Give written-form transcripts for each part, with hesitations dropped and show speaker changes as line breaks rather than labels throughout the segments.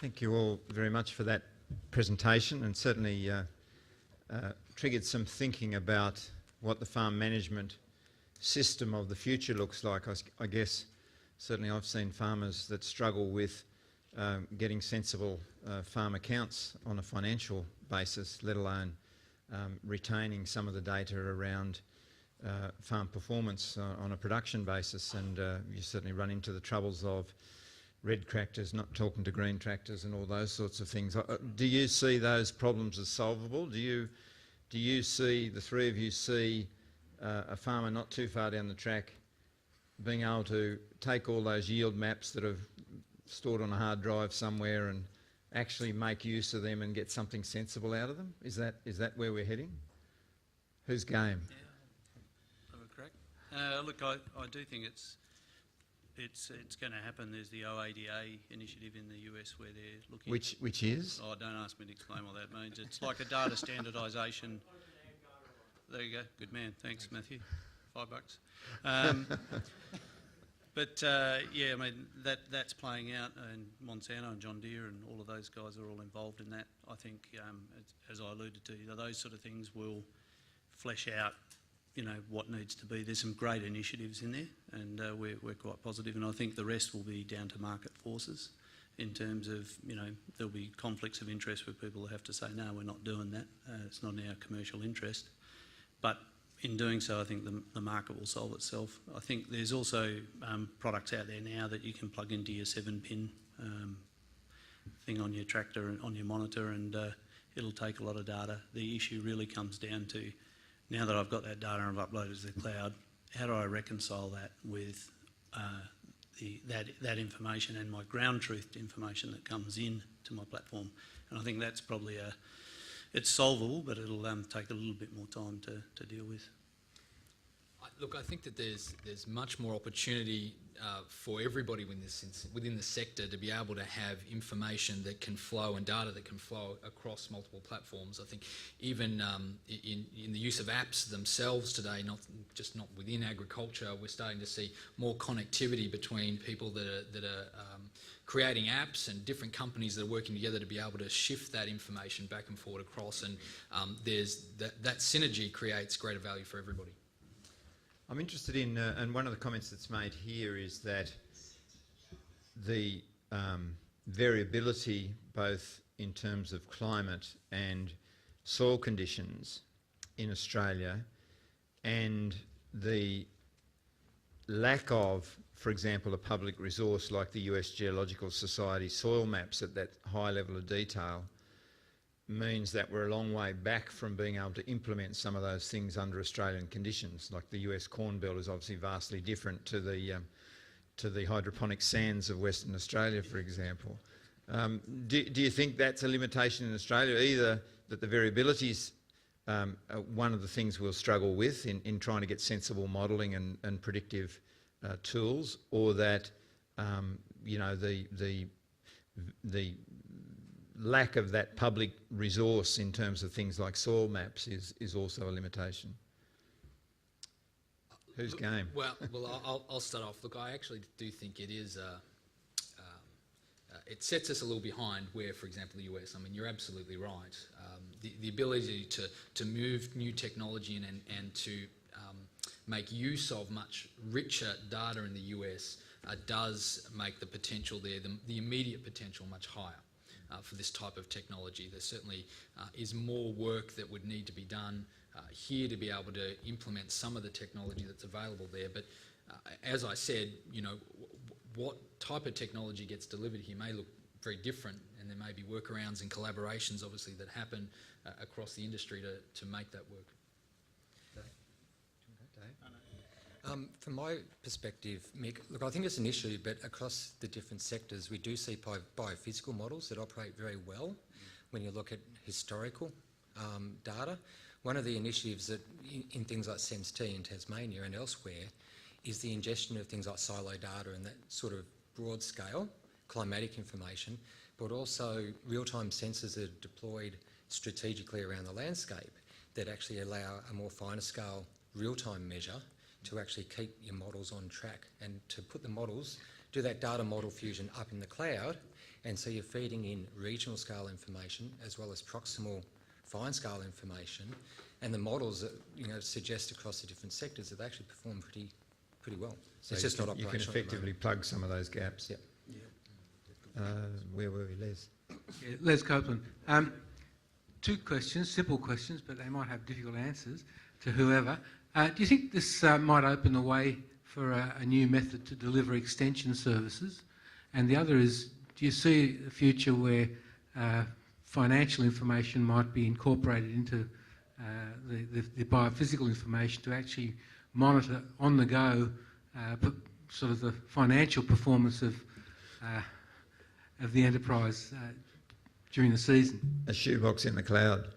Thank you all very much for that presentation, and certainly triggered some thinking about what the farm management system of the future looks like. I guess certainly I've seen farmers that struggle with getting sensible farm accounts on a financial basis, let alone retaining some of the data around farm performance on a production basis, and you certainly run into the troubles of red tractors not talking to green tractors and all those sorts of things. Do you see those problems as solvable? Do you see, the three of you see a farmer not too far down the track being able to take all those yield maps that are stored on a hard drive somewhere and actually make use of them and get something sensible out of them? Is that where we're heading? Whose game?
Yeah, have a crack. Look, I do think it's going to happen. There's the OADA initiative in the US where they're looking...
Which is?
Oh, don't ask me to explain what that means. It's like a data standardisation... There you go. Good man. Thanks, Matthew. $5. But yeah, I mean, that's playing out, and Monsanto and John Deere and all of those guys are all involved in that. I think, as I alluded to, those sort of things will flesh out, what needs to be. There's some great initiatives in there, and we're quite positive, and I think the rest will be down to market forces in terms of, there'll be conflicts of interest where people will have to say, no, we're not doing that. It's not in our commercial interest. But in doing so, I think the market will solve itself. I think there's also products out there now that you can plug into your 7-pin thing on your tractor and on your monitor, and it'll take a lot of data. The issue really comes down to, now that I've got that data and I've uploaded to the cloud, how do I reconcile that with that information and my ground truth information that comes in to my platform? And I think that's probably it's solvable, but it'll take a little bit more time to deal with.
Look, I think that there's much more opportunity for everybody within the sector to be able to have information that can flow and data that can flow across multiple platforms. I think even in the use of apps themselves today, not within agriculture, we're starting to see more connectivity between people that are creating apps and different companies that are working together to be able to shift that information back and forward across, and there's that synergy creates greater value for everybody.
I'm interested in, and one of the comments that's made here is that the variability, both in terms of climate and soil conditions in Australia, and the lack of, for example, a public resource like the US Geological Society soil maps at that high level of detail, means that we're a long way back from being able to implement some of those things under Australian conditions. Like the US Corn Belt is obviously vastly different to the hydroponic sands of Western Australia, for example. Do you think that's a limitation in Australia, either that the variabilities are one of the things we'll struggle with in trying to get sensible modelling and predictive tools, or that the lack of that public resource in terms of things like soil maps is also a limitation? Whose game?
Well, I'll start off. Look, I actually do think it is. It sets us a little behind where, for example, the US. I mean, you're absolutely right. The ability to move new technology and to make use of much richer data in the US does make the potential there, the immediate potential, much higher. For this type of technology. There certainly is more work that would need to be done here to be able to implement some of the technology that's available there. But as I said, what type of technology gets delivered here may look very different, and there may be workarounds and collaborations obviously that happen across the industry to make that work.
From my perspective, Mick, look, I think it's an issue, but across the different sectors, we do see biophysical models that operate very well when you look at historical data. One of the initiatives that in things like SenseT in Tasmania and elsewhere is the ingestion of things like silo data and that sort of broad scale climatic information, but also real-time sensors that are deployed strategically around the landscape that actually allow a more finer scale real-time measure to actually keep your models on track and to put the models, do that data model fusion up in the cloud And so you're feeding in regional scale information as well as proximal fine scale information, and the models that suggest across the different sectors that they actually perform pretty well.
So
it's just not
you
operational.
can
at the moment.
effectively plug some of those gaps.
Yep.
Where were we, Les?
Yeah, Les Copeland. Two questions, simple questions, but they might have difficult answers to whoever. Do you think this might open the way for a new method to deliver extension services? And the other is, do you see a future where financial information might be incorporated into the biophysical information to actually monitor on the go sort of the financial performance of the enterprise during the season?
A shoebox in the cloud.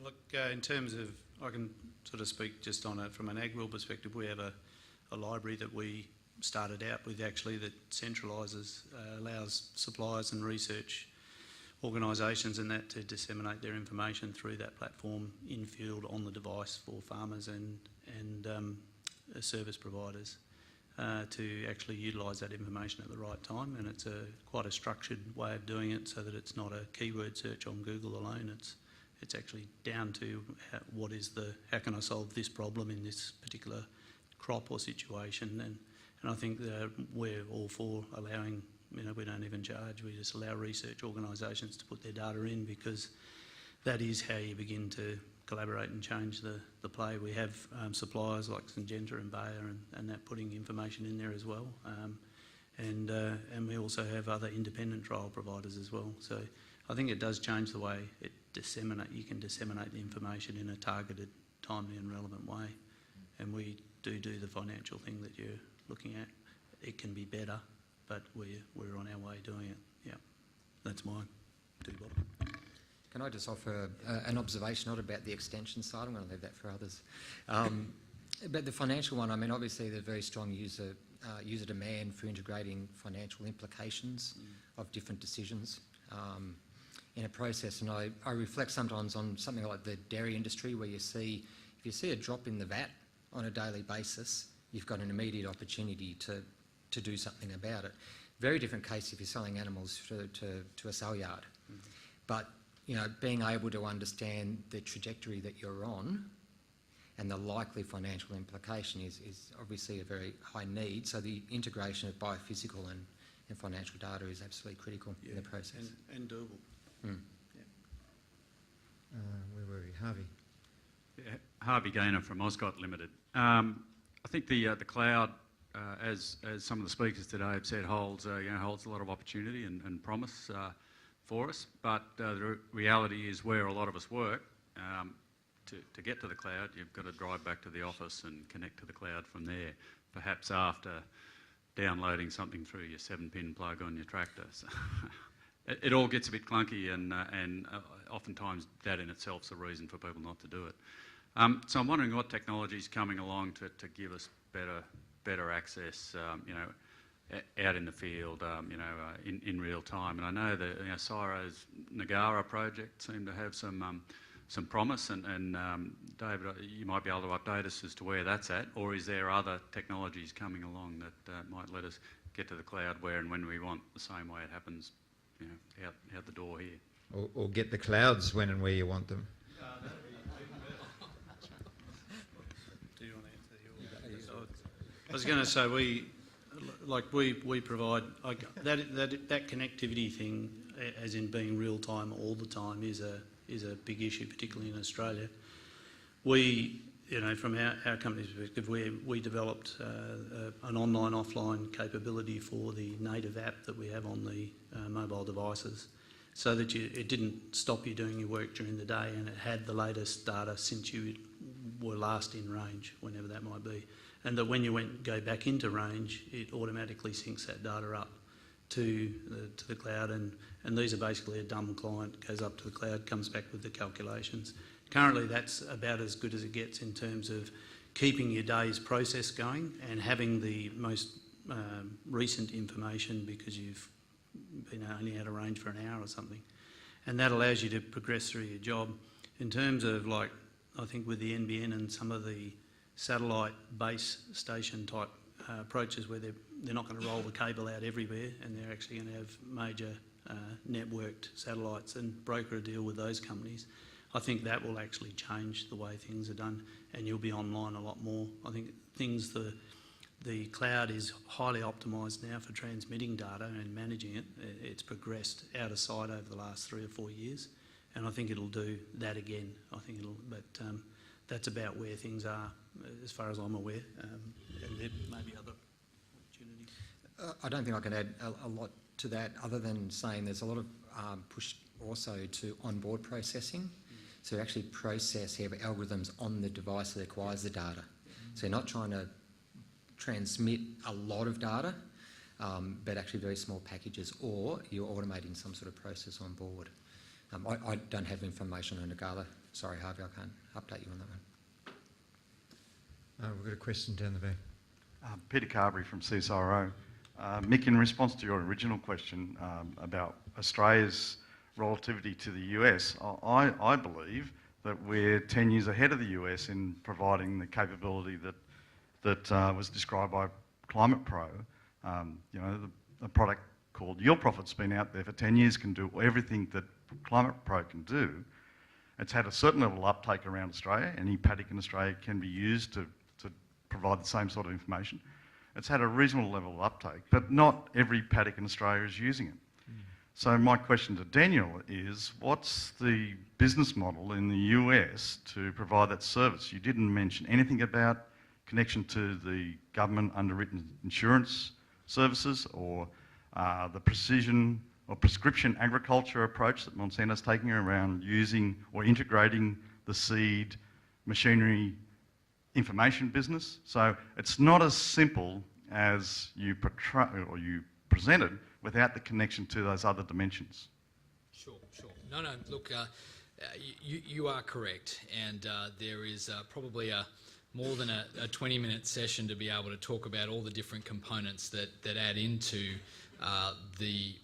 Look, in terms of, I can sort of speak just on it from an AgWorld perspective. We have a library that we started out with actually that centralises, allows suppliers and research organisations and that to disseminate their information through that platform in field on the device for farmers and service providers to actually utilise that information at the right time. And it's quite a structured way of doing it so that it's not a keyword search on Google alone. It's actually down to how can I solve this problem in this particular crop or situation. And I think that we're all for allowing, we don't even charge, we just allow research organisations to put their data in, because that is how you begin to collaborate and change the play. We have suppliers like Syngenta and Bayer and that putting information in there as well. And we also have other independent trial providers as well. So I think it does change the way you can disseminate the information in a targeted, timely and relevant way. And we do the financial thing that you're looking at. It can be better, but we're on our way doing it. Yeah, that's mine. Bob.
Can I just offer an observation, not about the extension side, I'm going to leave that for others. But the financial one, obviously there's very strong user demand for integrating financial implications of different decisions in a process. And I reflect sometimes on something like the dairy industry, where if you see a drop in the VAT on a daily basis, you've got an immediate opportunity to do something about it. Very different case if you're selling animals to a sale yard. But being able to understand the trajectory that you're on and the likely financial implication is obviously a very high need. So the integration of biophysical and financial data is absolutely critical in the process.
And doable.
Where were we? Harvey?
Yeah, Harvey Gaynor from Oscott Limited. I think the cloud, as some of the speakers today have said, holds a lot of opportunity and promise for us. But the reality is, where a lot of us work, to get to the cloud, you've got to drive back to the office and connect to the cloud from there, perhaps after downloading something through your 7-pin plug on your tractor. So it all gets a bit clunky, and oftentimes that in itself is a reason for people not to do it. So I'm wondering what technology is coming along to give us better access, out in the field, in real time. And I know that Cyro's Nagara project seemed to have some promise, and David, you might be able to update us as to where that's at, or is there other technologies coming along that might let us get to the cloud where and when we want, the same way it happens, out the door here?
Or get the clouds when and where you want them.
Do you want to answer your? I was going to say we provide that connectivity thing, as in being real time all the time, is a big issue, particularly in Australia. We, from our company's perspective, we developed an online offline capability for the native app that we have on the mobile devices, so that it didn't stop you doing your work during the day, and it had the latest data since you were last in range, whenever that might be. And that when you go back into range, it automatically syncs that data up to the cloud. And these are basically a dumb client, goes up to the cloud, comes back with the calculations. Currently, that's about as good as it gets in terms of keeping your day's process going and having the most recent information, because you've been only out of range for an hour or something. And that allows you to progress through your job. In terms of, I think with the NBN and some of the satellite base station type approaches where they're not going to roll the cable out everywhere, and they're actually going to have major networked satellites and broker a deal with those companies. I think that will actually change the way things are done, and you'll be online a lot more. I think the cloud is highly optimised now for transmitting data and managing it. It's progressed out of sight over the last 3 or 4 years, and I think it'll do that again. But that's about where things are, as far as I'm aware, and there may be other opportunities.
I don't think I can add a lot to that, other than saying there's a lot of push also to onboard processing. So actually process, you have algorithms on the device that acquires the data. So you're not trying to transmit a lot of data, but actually very small packages, or you're automating some sort of process on board. I don't have information on Nagala. Sorry, Harvey, I can't update you on that one.
We've got a question down the back.
Peter Carberry from CSIRO. Mick, in response to your original question about Australia's relativity to the US, I believe that we're 10 years ahead of the US in providing the capability that was described by Climate Pro. You know, the product called Yield Profit's been out there for 10 years, can do everything that Climate Pro can do. It's had a certain level of uptake around Australia. Any paddock in Australia can be used to provide the same sort of information. It's had a reasonable level of uptake, but not every paddock in Australia is using it. So my question to Daniel is, what's the business model in the US to provide that service? You didn't mention anything about connection to the government underwritten insurance services, or the precision or prescription agriculture approach that Monsanto's taking around using or integrating the seed machinery information business. So it's not as simple as you portray or you presented without the connection to those other dimensions.
Sure. No, look, you are correct, and there is probably more than a 20-minute session to be able to talk about all the different components that add into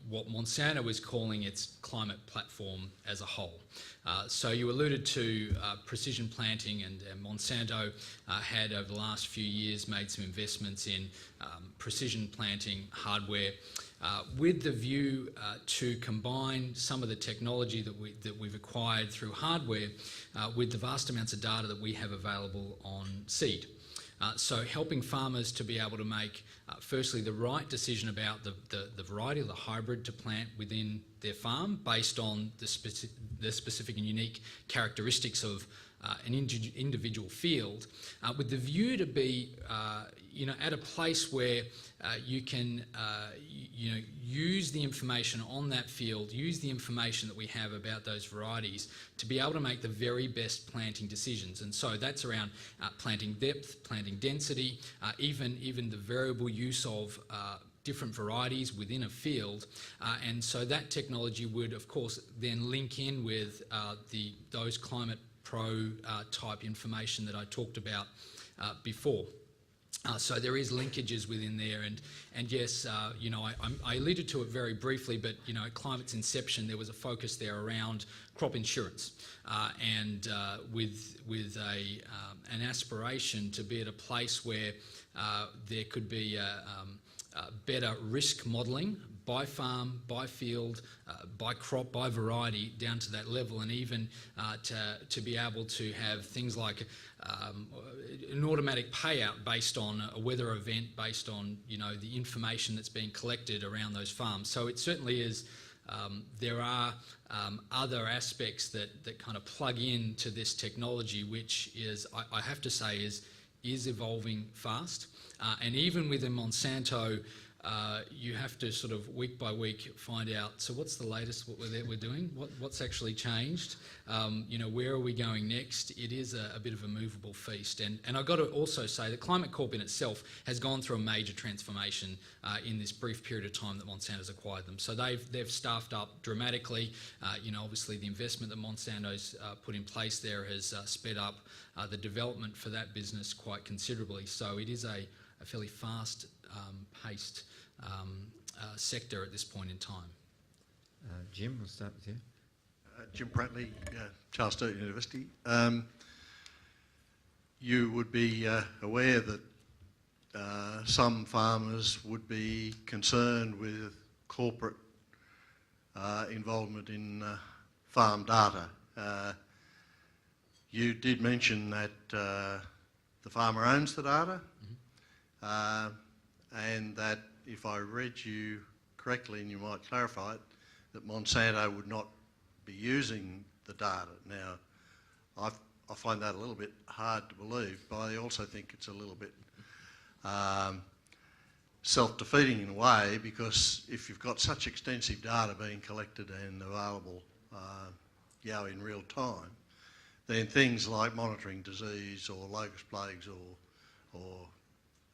what Monsanto is calling its climate platform as a whole. So you alluded to precision planting, and Monsanto had over the last few years made some investments in precision planting hardware with the view to combine some of the technology that we've acquired through hardware with the vast amounts of data that we have available on seed. So helping farmers to be able to make, firstly, the right decision about the variety of the hybrid to plant within their farm based on the specific and unique characteristics of an individual field, with the view to be at a place where you can use the information on that field, use the information that we have about those varieties to be able to make the very best planting decisions. And so that's around planting depth, planting density, even the variable use of different varieties within a field, and so that technology would, of course, then link in with those Climate Pro type information that I talked about before. So there is linkages within there, and yes, I alluded to it very briefly, but at Climate's inception there was a focus there around crop insurance, and with an aspiration to be at a place where there could be better risk modelling by farm, by field, by crop, by variety, down to that level, and even to be able to have things like an automatic payout based on a weather event, based on the information that's being collected around those farms. So it certainly is. There are other aspects that kind of plug into this technology, which is, I have to say, is evolving fast, and even within Monsanto. You have to sort of week by week find out, so what's the latest what we're doing, what's actually changed, where are we going next. It is a bit of a movable feast, and I've got to also say that Climate Corp in itself has gone through a major transformation in this brief period of time that Monsanto's acquired them. So they've staffed up dramatically. Obviously the investment that Monsanto's put in place there has sped up the development for that business quite considerably. So it is a fairly fast paced sector at this point in time.
Jim, we'll start with you.
Jim Prattley, Charles Sturt University. You would be aware that some farmers would be concerned with corporate involvement in farm data. You did mention that the farmer owns the data, and that if I read you correctly, and you might clarify it, that Monsanto would not be using the data. Now, I find that a little bit hard to believe, but I also think it's a little bit self-defeating in a way, because if you've got such extensive data being collected and available in real time, then things like monitoring disease or locust plagues or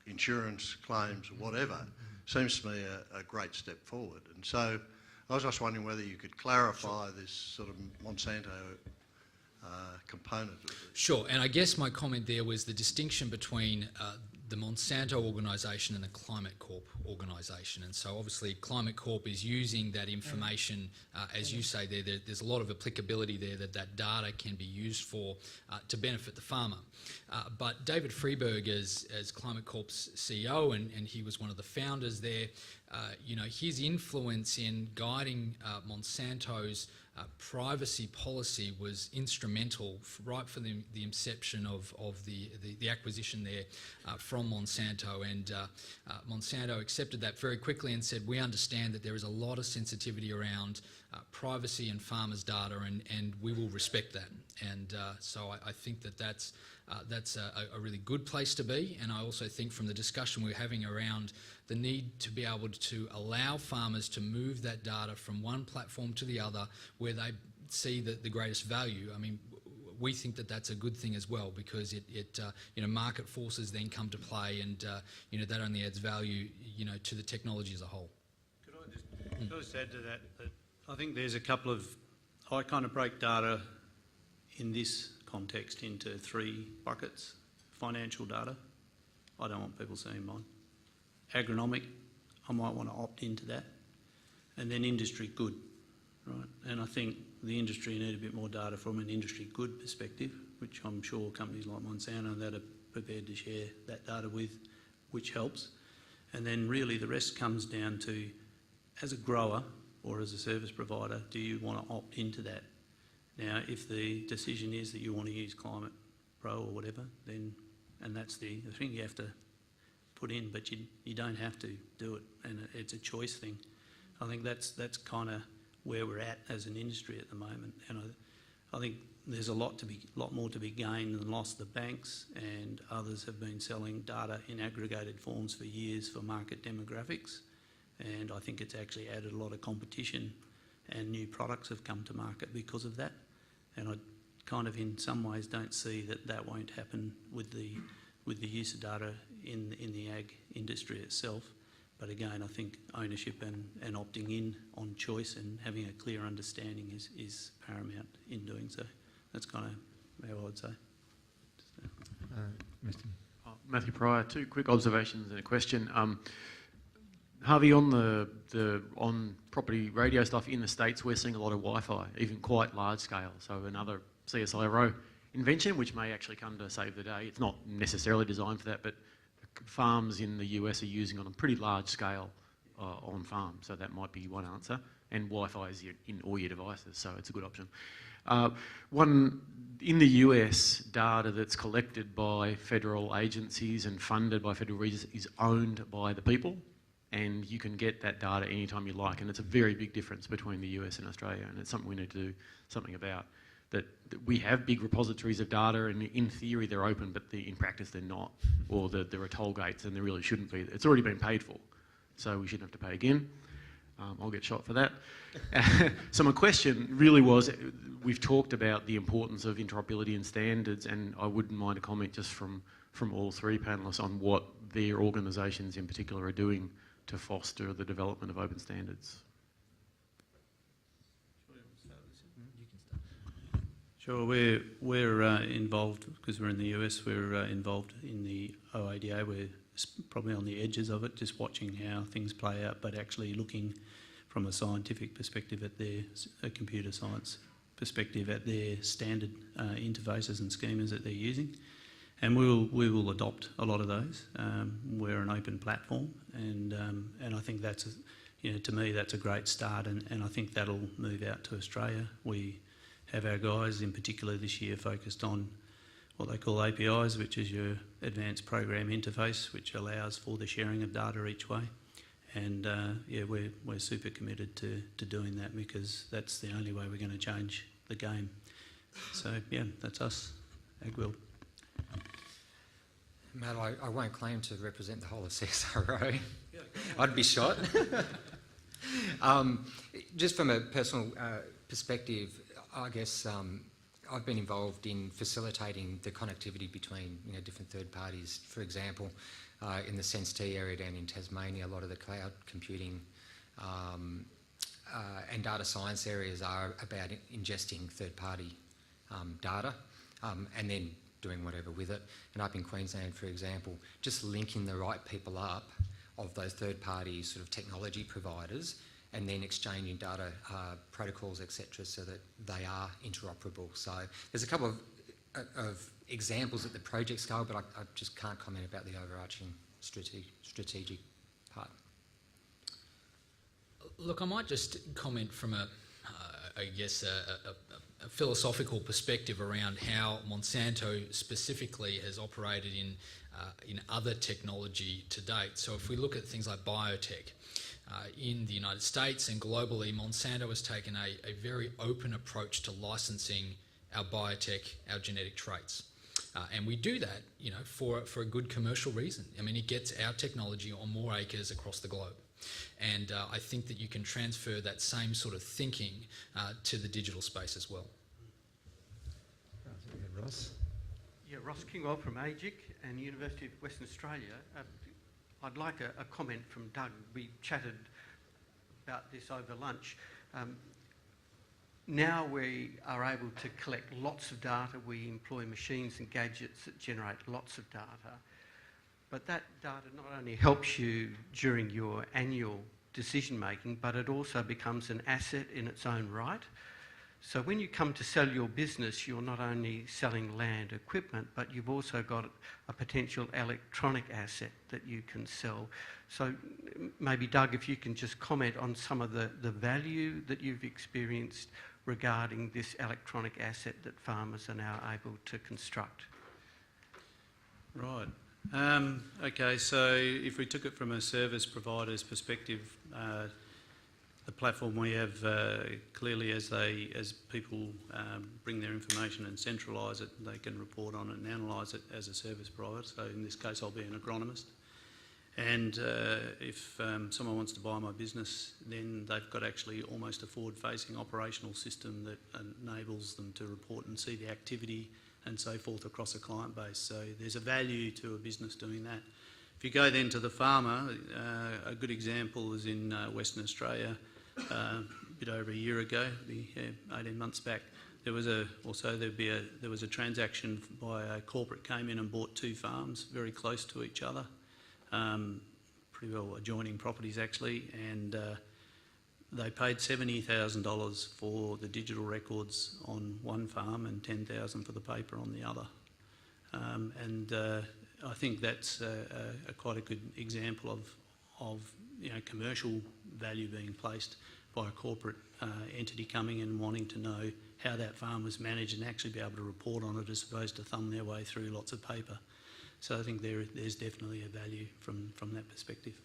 insurance claims or whatever seems to me a great step forward. And so I was just wondering whether you could clarify this sort of Monsanto component of it.
Sure, and I guess my comment there was the distinction between the Monsanto organisation and the Climate Corp organisation. And so obviously Climate Corp is using that information, as you say there's a lot of applicability there that data can be used for to benefit the farmer. But David Freeberg, as Climate Corp's CEO, and he was one of the founders there, his influence in guiding Monsanto's privacy policy was instrumental right from the inception of the acquisition there from Monsanto, and Monsanto accepted that very quickly and said, we understand that there is a lot of sensitivity around privacy and farmers' data, and we will respect that. And so I think that's a really good place to be, and I also think from the discussion we're having around the need to be able to allow farmers to move that data from one platform to the other where they see the greatest value. I mean, we think that that's a good thing as well, because it market forces then come to play, and that only adds value to the technology as a whole.
Could I just add to that I think there's a couple of, I kind of break data in this context into three buckets. Financial data, I don't want people seeing mine. Agronomic, I might want to opt into that. And then industry good, right? And I think the industry need a bit more data from an industry good perspective, which I'm sure companies like Monsanto that are prepared to share that data with, which helps. And then really the rest comes down to, as a grower or as a service provider, do you want to opt into that? Now, if the decision is that you want to use Climate Pro or whatever, then, and that's the thing you have to put in, but you don't have to do it, and it's a choice thing. I think that's kind of where we're at as an industry at the moment, and I think there's a lot more to be gained than lost. The banks and others have been selling data in aggregated forms for years for market demographics, and I think it's actually added a lot of competition, and new products have come to market because of that. And I kind of in some ways don't see that won't happen with the use of data in the ag industry itself. But again, I think ownership and opting in on choice and having a clear understanding is paramount in doing so. That's kind of how I would say.
Mr.
Matthew Pryor, two quick observations and a question. Harvey, on the on-property radio stuff in the States, we're seeing a lot of Wi-Fi, even quite large scale. So another CSIRO invention, which may actually come to save the day. It's not necessarily designed for that, but farms in the US are using it on a pretty large scale on farms. So that might be one answer. And Wi-Fi is in all your devices, so it's a good option. One, in the US, data that's collected by federal agencies and funded by federal regions is owned by the people. And you can get that data anytime you like, and it's a very big difference between the US and Australia, and it's something we need to do something about. That we have big repositories of data, and in theory they're open, but in practice they're not, or there are toll gates, and there really shouldn't be. It's already been paid for, so we shouldn't have to pay again. I'll get shot for that. So my question really was, we've talked about the importance of interoperability and standards, and I wouldn't mind a comment just from all three panellists on what their organisations in particular are doing to foster the development of open standards.
Sure, we're involved, because we're in the US, we're involved in the OADA. We're probably on the edges of it, just watching how things play out, but actually looking from a scientific perspective at a computer science perspective at their standard interfaces and schemas that they're using. And we will adopt a lot of those. We're an open platform, and I think that's, to me, that's a great start, and I think that'll move out to Australia. We have our guys, in particular this year, focused on what they call APIs, which is your Advanced Program Interface, which allows for the sharing of data each way. And we're super committed to doing that, because that's the only way we're going to change the game. So yeah, that's us, AgWorld.
Matt, I won't claim to represent the whole of CSRO. I'd be shot. Just from a personal perspective, I guess I've been involved in facilitating the connectivity between different third parties. For example, in the Sense-T area down in Tasmania, a lot of the cloud computing and data science areas are about ingesting third-party data and then doing whatever with it. And up in Queensland, for example, just linking the right people up of those third-party sort of technology providers and then exchanging data protocols, etc., so that they are interoperable. So there's a couple of examples at the project scale, but I just can't comment about the overarching strategic part.
Look, I might just comment from a philosophical perspective around how Monsanto specifically has operated in other technology to date. So if we look at things like biotech, in the United States and globally, Monsanto has taken a very open approach to licensing our biotech, our genetic traits. And we do that, for a good commercial reason. I mean, it gets our technology on more acres across the globe. And I think that you can transfer that same sort of thinking to the digital space as well.
Ross?
Yeah, Ross Kingwell from AGIC and University of Western Australia. I'd like a comment from Doug. We chatted about this over lunch. Now we are able to collect lots of data. We employ machines and gadgets that generate lots of data. But that data not only helps you during your annual decision making, but it also becomes an asset in its own right. So when you come to sell your business, you're not only selling land equipment, but you've also got a potential electronic asset that you can sell. So maybe, Doug, if you can just comment on some of the value that you've experienced regarding this electronic asset that farmers are now able to construct.
Right. Okay, so if we took it from a service provider's perspective, the platform we have clearly, as people bring their information and centralise it, they can report on it and analyse it as a service provider. So in this case, I'll be an agronomist. And if someone wants to buy my business, then they've got actually almost a forward-facing operational system that enables them to report and see the activity and so forth across a client base. So there's a value to a business doing that. If you go then to the farmer, a good example is in Western Australia. A bit over a year ago, 18 months back, there was a transaction by a corporate came in and bought two farms very close to each other, pretty well adjoining properties actually, and they paid $70,000 for the digital records on one farm and $10,000 for the paper on the other. I think that's quite a good example of commercial value being placed by a corporate entity coming and wanting to know how that farm was managed and actually be able to report on it as opposed to thumb their way through lots of paper. So I think there's definitely a value from that perspective.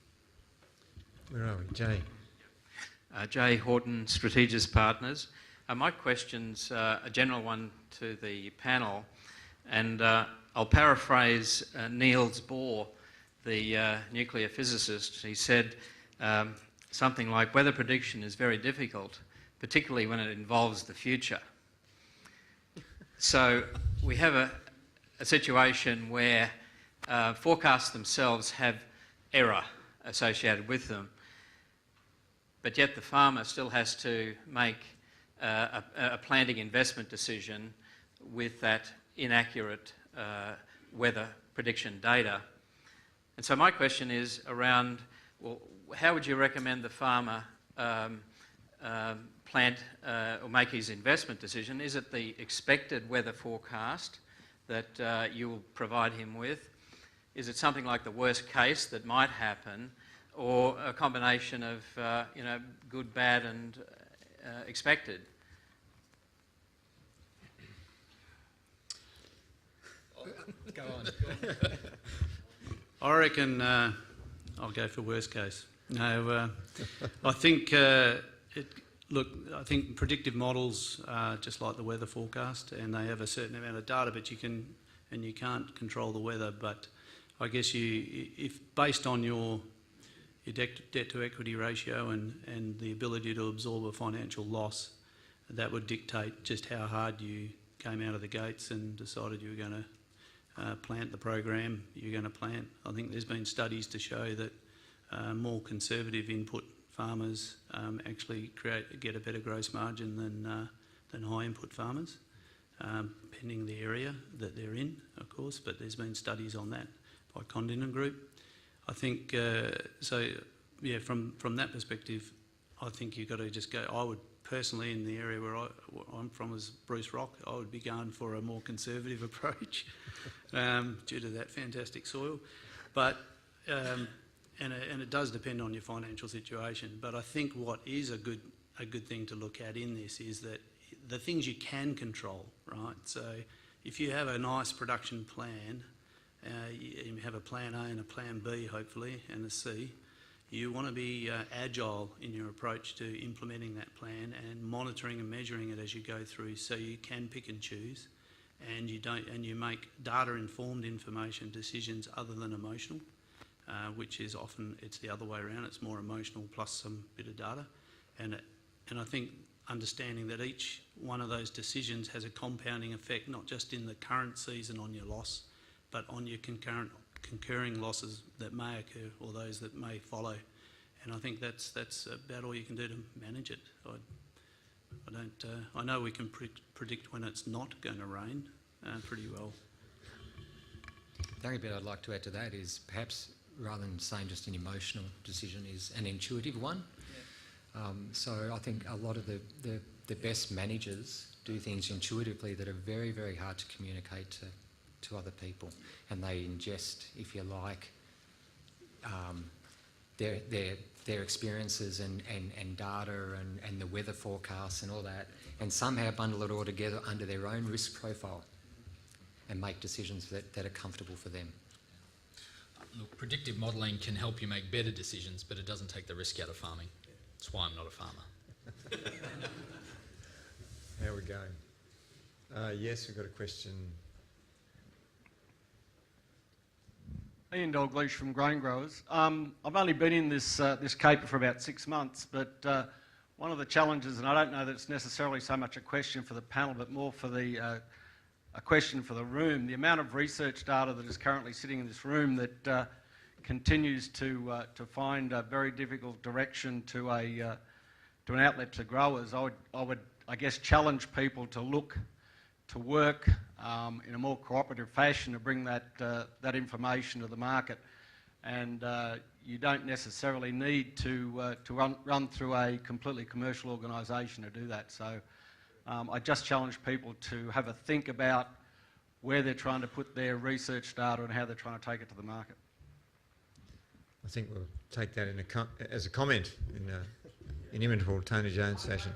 Where are we? Jay?
Jay Horton, Strategis Partners. My question's a general one to the panel, and I'll paraphrase Niels Bohr, the nuclear physicist. He said something like, weather prediction is very difficult, particularly when it involves the future. So we have a situation where forecasts themselves have error associated with them, but yet the farmer still has to make a planting investment decision with that inaccurate weather prediction data. And so my question is around, well, how would you recommend the farmer plant or make his investment decision? Is it the expected weather forecast that you will provide him with? Is it something like the worst case that might happen, or a combination of good, bad, and expected?
Go on.
I reckon I'll go for worst case. No, I think I think predictive models are just like the weather forecast, and they have a certain amount of data, but you can't control the weather. But I guess if based on your debt to equity ratio and the ability to absorb a financial loss, that would dictate just how hard you came out of the gates and decided you were going to plant the program you're going to plant. I think there's been studies to show that more conservative input farmers actually get a better gross margin than high input farmers, pending the area that they're in, of course. But there's been studies on that by Condon Group. I think so. Yeah, from that perspective, I think you've got to just go. I would personally, in the area where I'm from, as Bruce Rock, I would be going for a more conservative approach due to that fantastic soil. But and it does depend on your financial situation. But I think what is a good thing to look at in this is that the things you can control, right? So if you have a nice production plan, you have a plan A and a plan B, hopefully, and a C. You want to be agile in your approach to implementing that plan and monitoring and measuring it as you go through, so you can pick and choose, and you make data-informed information decisions other than emotional, which is often it's the other way around. It's more emotional plus some bit of data, and I think understanding that each one of those decisions has a compounding effect, not just in the current season on your loss, but on your concurring losses that may occur or those that may follow. And I think that's about all you can do to manage it. I know we can predict when it's not going to rain pretty well.
The only bit I'd like to add to that is perhaps rather than saying just an emotional decision is an intuitive one. Yeah. So I think a lot of the best managers do things intuitively that are very, very hard to communicate to other people, and they ingest, if you like, their experiences and data and the weather forecasts and all that, and somehow bundle it all together under their own risk profile and make decisions that are comfortable for them.
Look, predictive modelling can help you make better decisions, but it doesn't take the risk out of farming. That's why I'm not a farmer.
How are we going? Yes, we've got a question.
Ian Dalgleish from Grain Growers. I've only been in this caper for about 6 months, but one of the challenges, and I don't know that it's necessarily so much a question for the panel, but more for a question for the room, the amount of research data that is currently sitting in this room that continues to find a very difficult direction to an outlet to growers. I would I guess challenge people to look to work in a more cooperative fashion to bring that information to the market, and you don't necessarily need to run through a completely commercial organisation to do that. So I just challenge people to have a think about where they're trying to put their research data and how they're trying to take it to the market.
I think we'll take that as a comment in inimitable Tony Jones fashion.